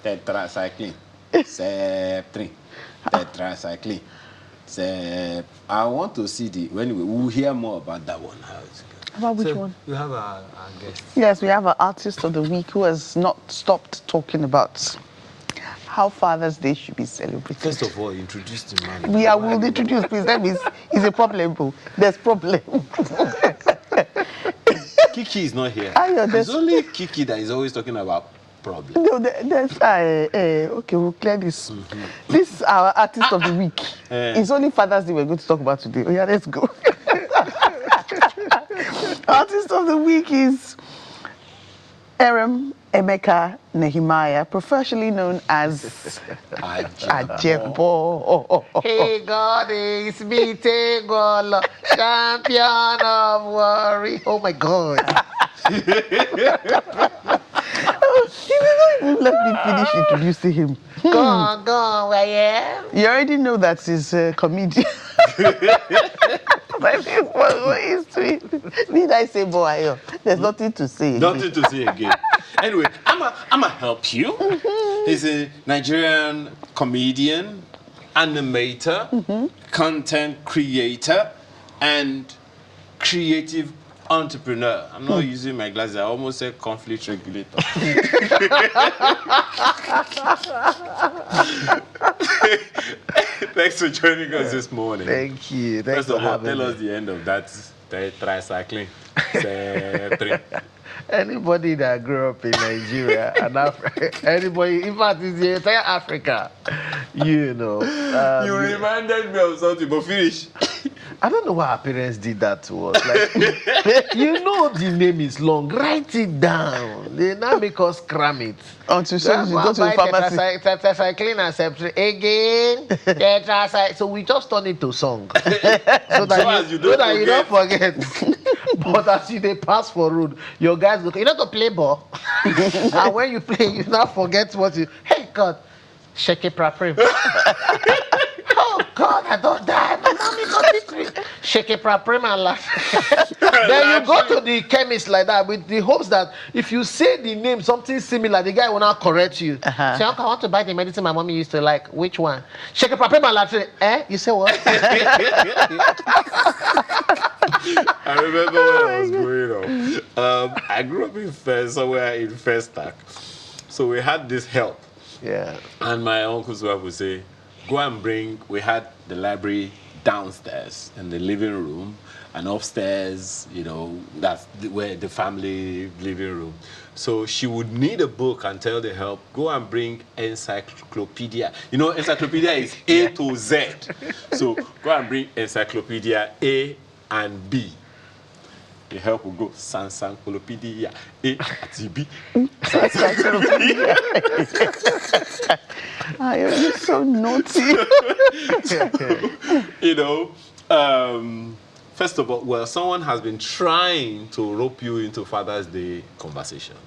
tetracycline, septrin, tetracycline. I want to see we'll hear more about that one. About which one? You have a guest. Yes, we have an artist of the week who has not stopped talking about how Father's Day should be celebrated. First of all, introduce the man. We will introduce, please. That means it's a problem, bro. There's problem. Kiki is not here. There's only Kiki that is always talking about problems. No, okay, we'll clear this. This is our artist of the week. It's only Father's Day we're going to talk about today. Oh yeah, let's go. Artist of the week is Emeka Nehemiah, professionally known as Ajebo. Hey God, it's me, Tegol, champion of worry. Oh my God. He did not even let me finish introducing him. Go on, where I am. You already know that he's a comedian. Did I say boy? There's nothing to say. Nothing to say again. Anyway, I'ma help you. He's a Nigerian comedian, animator, content creator, and creative entrepreneur. I'm not using my glasses. I almost said conflict regulator. Thanks for joining us this morning. Thank you. Thanks First of all, tell us the end of that tricycling. Anybody that grew up in Nigeria and Africa, anybody, in fact, it's the entire Africa, you know. You reminded me of something, but finish. I don't know why our parents did that to us. Like, you know the name is long, write it down. They now make us cram it. Until so you go to the pharmacy. Tetracycline and septrin again. Tetracycline. So we just turn it to song. so that you don't forget. But as you they pass for road, your guys go, you know to play ball. And when you play, you now forget what you, hey God, shake it properly. Oh God, I don't die. My mommy got this me. Shake it properly, my life. Then you go to the chemist like that with the hopes that if you say the name, something similar, the guy will not correct you. Say, Uncle, I want to buy the medicine my mommy used to like. Which one? Shake it properly, my life. You say what? I remember when I was growing up. I grew up somewhere in Festac. So we had this help. Yeah. And my uncle's wife would say, go and we had the library downstairs in the living room, and upstairs, you know, that's where the family living room. So she would need a book and tell the help, go and bring encyclopedia. You know, encyclopedia is A to Z. So go and bring encyclopedia A and B. The help will go Sansancyclopedia A at B. You're so naughty. You know, first of all, someone has been trying to rope you into Father's Day conversation.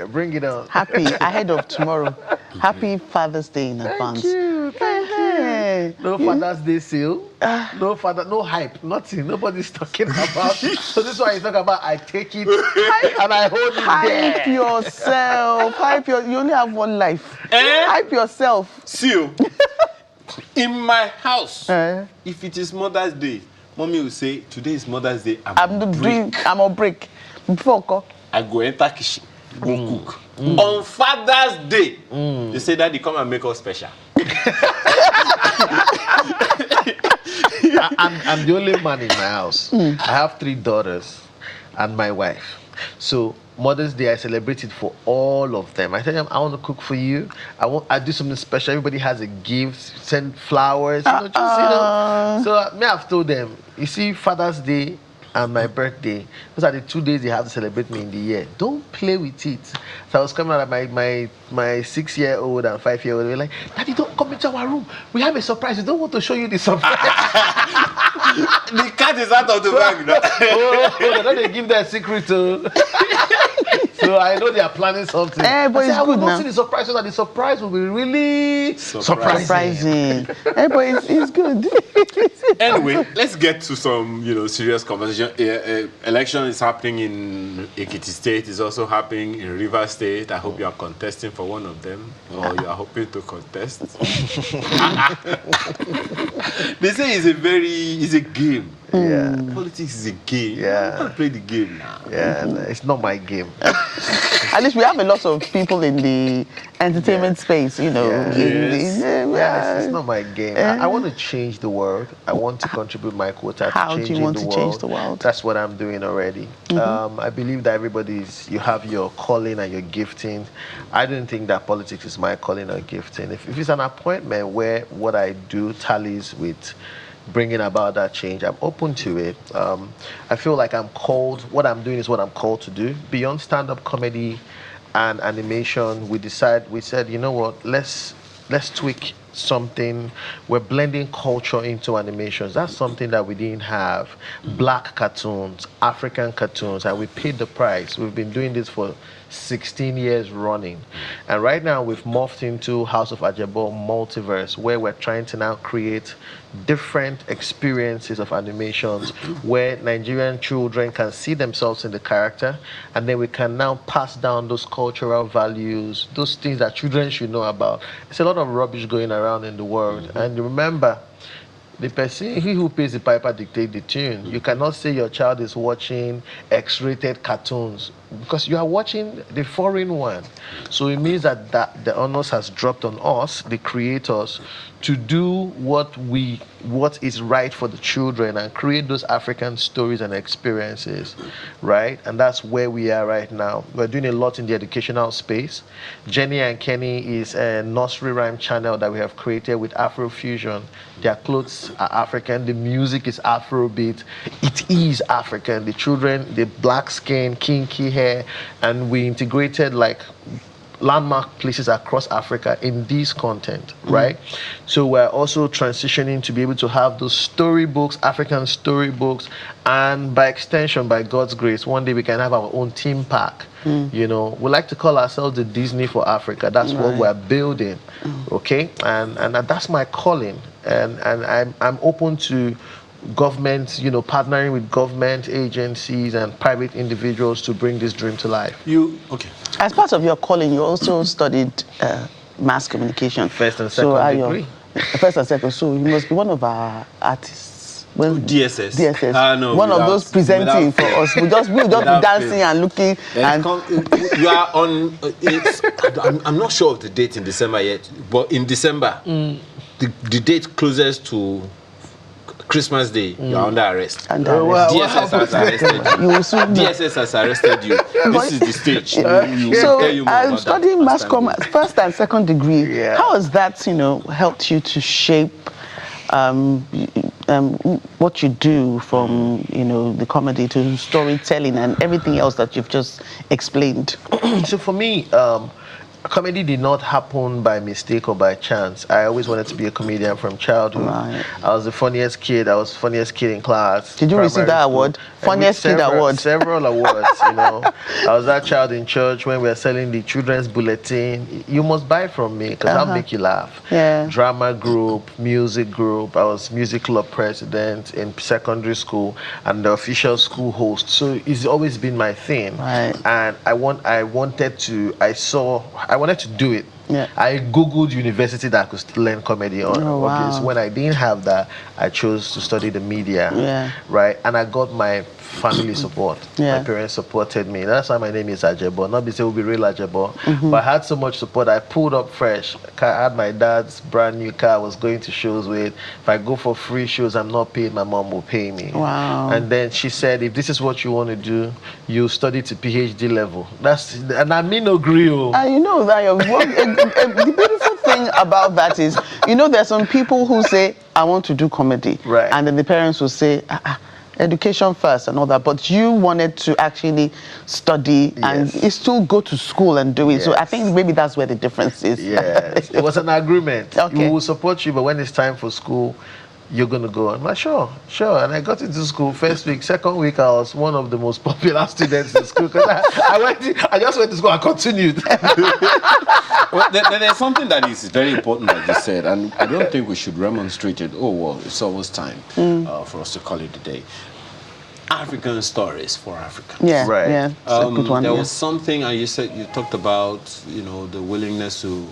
Bring it on. Happy ahead of tomorrow. Happy Father's Day in advance. Thank you. Hey. No Father's Day sale. No hype. Nothing. Nobody's talking about it. So this is why you talk about I take it and I hold it there. Hype yourself. You only have one life. Hype yourself. See, in my house, if it is Mother's Day, Mommy will say, today is Mother's Day. I'm on break. Before I go enter kitchen, go cook. On Father's Day, they say that they come and make us special. I'm the only man in my house. I have 3 daughters and my wife. So Mother's Day, I celebrate it for all of them. I tell them, I want to cook for you. I do something special. Everybody has a gift. Send flowers. So I've told them, you see, Father's Day and my birthday, those are the 2 days they have to celebrate me in the year. Don't play with it. So I was coming out of my 6-year-old and 5-year-old. They were like, Daddy, don't come into our room. We have a surprise. We don't want to show you the surprise. The cat is out of the bag now. They give their secret to. So I know they are planning something. But it's I will good not now. see the surprise, so that the surprise will be really surprising. But it's good. Anyway, let's get to some, serious conversation. Election is happening in Ekiti State. It's also happening in Rivers State. I hope you are contesting for one of them, or you are hoping to contest. They say it's a game. Yeah. Politics is a game. Yeah. I'm going to play the game now. Yeah, no, it's not my game. At least we have a lot of people in the entertainment space, Yeah. Yes. It's not my game. I want to change the world. I want to contribute my quota to How do changing you want the to world. change the world? That's what I'm doing already. I believe that you have your calling and your gifting. I don't think that politics is my calling or gifting. If it's an appointment where what I do tallies with bringing about that change, I'm open to it. I feel like I'm called, what I'm doing is what I'm called to do. Beyond stand-up comedy and animation, we said, you know what, let's tweak something. We're blending culture into animations. That's something that we didn't have. Black cartoons, African cartoons, and we paid the price. We've been doing this for 16 years running. And right now we've morphed into House of Ajebo multiverse, where we're trying to now create different experiences of animations where Nigerian children can see themselves in the character, and then we can now pass down those cultural values, those things that children should know about. There's a lot of rubbish going around in the world. And remember, the person, he who pays the piper dictates the tune. You cannot say your child is watching X-rated cartoons because you are watching the foreign one. So it means that the onus has dropped on us, the creators, to do what is right for the children and create those African stories and experiences, right? And that's where we are right now. We're doing a lot in the educational space. Jenny and Kenny is a nursery rhyme channel that we have created with Afrofusion. Their clothes are African, the music is Afrobeat. It is African. The children, the black skin, kinky hair, and we integrated like landmark places across Africa in this content, right? So we're also transitioning to be able to have those storybooks, African storybooks, and by extension, by God's grace, one day we can have our own theme park. We like to call ourselves the Disney for Africa. That's what we're building, okay? And that's my calling, and I'm open to government, partnering with government agencies and private individuals to bring this dream to life. Okay. As part of your calling, you also studied mass communication. First and second degree. First and second. So you must be one of our artists. Well, DSS. DSS. No, one of those presenting for us. We'll just be dancing and looking. You are on. I'm not sure of the date in December yet, but in December, the date closest to Christmas Day, you're under arrest. DSS has arrested you. DSS has arrested you. This is the stage. So I'm studying mass comm first and second degree. How has that, helped you to shape what you do from, the comedy to storytelling and everything else that you've just explained? So for me, comedy did not happen by mistake or by chance. I always wanted to be a comedian from childhood. Right. I was the funniest kid. I was funniest kid in class. Did you receive that award? Funniest kid award? Several awards, I was that child in church when we were selling the children's bulletin. You must buy from me because I'll make you laugh. Yeah. Drama group, music group. I was music club president in secondary school and the official school host. So it's always been my thing. Right. And I wanted to do it. Yeah. I Googled university that I could learn comedy on. Oh, wow. Okay, so when I didn't have that, I chose to study the media. Yeah. Right? And I got my family support. Yeah. My parents supported me. That's why my name is Ajebo. Not because it will be real Ajebo. But I had so much support. I pulled up fresh. I had my dad's brand new car I was going to shows with. If I go for free shows, I'm not paid, my mom will pay me. Wow. And then she said, if this is what you want to do, you study to PhD level. And I mean no grill. And that the beautiful thing about that is, there's some people who say, I want to do comedy. Right. And then the parents will say, education first and all that. But you wanted to actually study and still go to school and do it. Yes. So I think maybe that's where the difference is. Yes. It was an agreement. Okay. We will support you, but when it's time for school, you're going to go. I'm like, sure. And I got into school first week. Second week, I was one of the most popular students in school because I just went to school and continued. Well, there's something that is very important that you said, and I don't think we should remonstrate it. Oh, well, it's almost time for us to call it a day. African stories for Africans. Yeah, Right. yeah. It's a good one. There Yeah. was something, and you talked about, the willingness to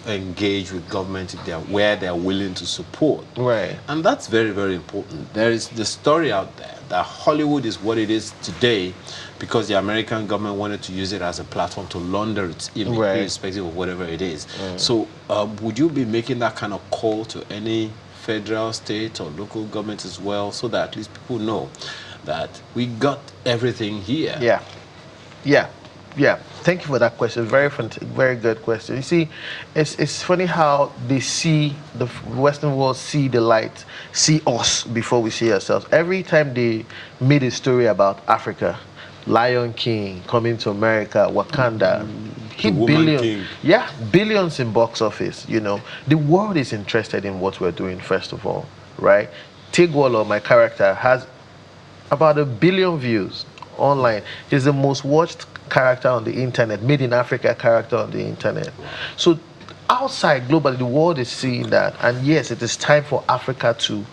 engage with government where they're willing to support. Right. And that's very, very important. There is the story out there that Hollywood is what it is today because the American government wanted to use it as a platform to launder its image, Right. irrespective of whatever it is. So would you be making that kind of call to any federal, state, or local government as well, so that at least people know that we got everything here? Yeah. Thank you for that question. Very good question. You see, it's funny how they see the Western world, see the light, see us before we see ourselves. Every time they made a story about Africa, Lion King coming to America, Wakanda, hit billions. Yeah, billions in box office. The world is interested in what we're doing. First of all, right? Tigwolo, my character, has about 1 billion views online. He's the most watched character on the internet, made in Africa character on the internet. So outside globally, the world is seeing that, and yes, it is time for Africa to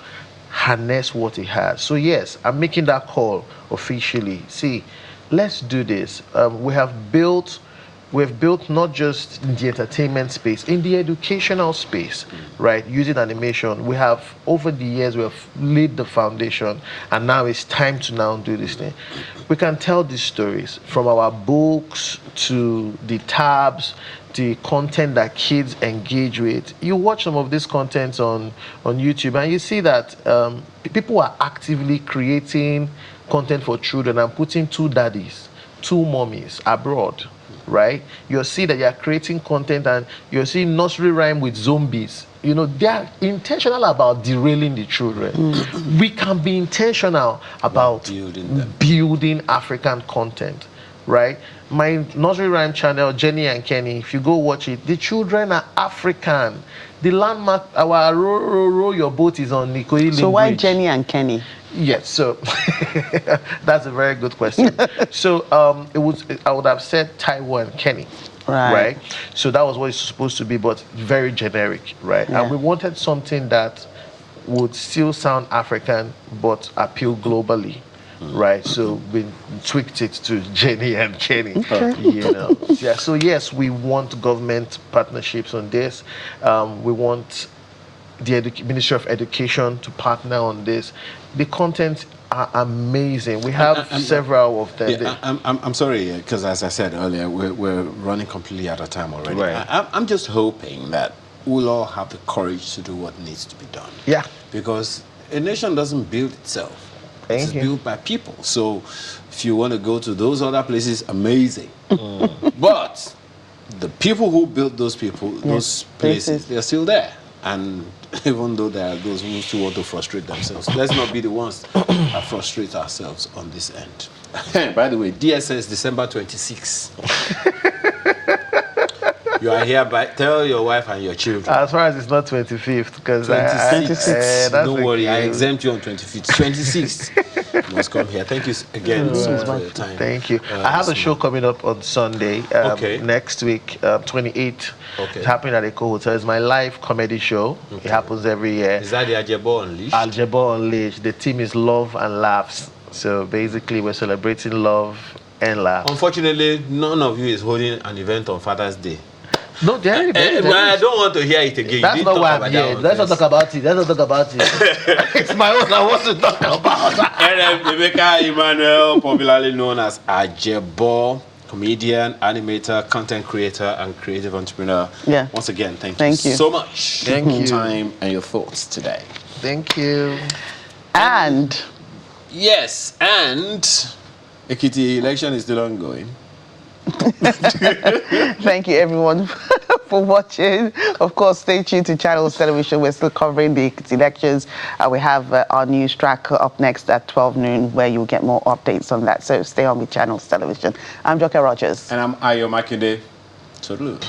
harness what it has. So yes, I'm making that call officially. See, let's do this. We've built not just in the entertainment space, in the educational space, right? Using animation, we have, over the years, we have laid the foundation, and now it's time to now do this thing. We can tell these stories from our books to the tabs, the content that kids engage with. You watch some of this content on YouTube, and you see that people are actively creating content for children and putting 2 daddies, 2 mommies abroad. Right? You'll see that you're creating content and you're seeing nursery rhyme with zombies. They are intentional about derailing the children. We can be intentional about building African content, right? My nursery rhyme channel, Jenny and Kenny, if you go watch it, the children are African. The landmark, our row your boat is on Nikoyi. So why Bridge. Jenny and Kenny? Yes, so that's a very good question. So I would have said Taiwo and Kenny, right? So that was what it's supposed to be, but very generic, right? Yeah. And we wanted something that would still sound African but appeal globally, right? So we tweaked it to Jenny and Kenny. Okay. Yeah. So yes, we want government partnerships on this. We want the Ministry of Education to partner on this. The content are amazing. We have several of them. Yeah, I'm sorry, because as I said earlier, we're running completely out of time already. Right. I'm just hoping that we'll all have the courage to do what needs to be done. Yeah. Because a nation doesn't build itself. It's built by people. So if you want to go to those other places, amazing. But the people who built those places, they're still there. And even though there are those who still want to frustrate themselves, let's not be the ones that frustrate ourselves on this end. By the way, DSS December 26. You are hereby, tell your wife and your children. As far as it's not 25th, because 26. Don't worry, I exempt you on 25th. 26th. You must come here. Thank you again so much for your time. Thank you. I have a show coming up on Sunday, next week, 28th. It's happening at Eco Hotel. It's my live comedy show. It happens every year. Is that the Ajebo Unleashed? Ajebo Unleashed. The theme is love and laughs. So basically, we're celebrating love and laughs. Unfortunately, none of you is holding an event on Father's Day. No, Jerry. I don't want to hear it again. That's not why I'm here. Let's not talk about it. It's my own. I want to talk about. Emeka Emmanuel, popularly known as Ajebo, comedian, animator, content creator, and creative entrepreneur. Yeah. Once again, thank you so much for your time and your thoughts today. Thank you. And yes, and Ekiti election is still ongoing. thank you everyone for watching. Of course, stay tuned to Channels Television. We're still covering the elections. We have our news track up next at 12 noon where you'll get more updates on that. So stay on with Channels Television. I'm Joke Rogers. And I'm Ayo Makinde. Toodaloo.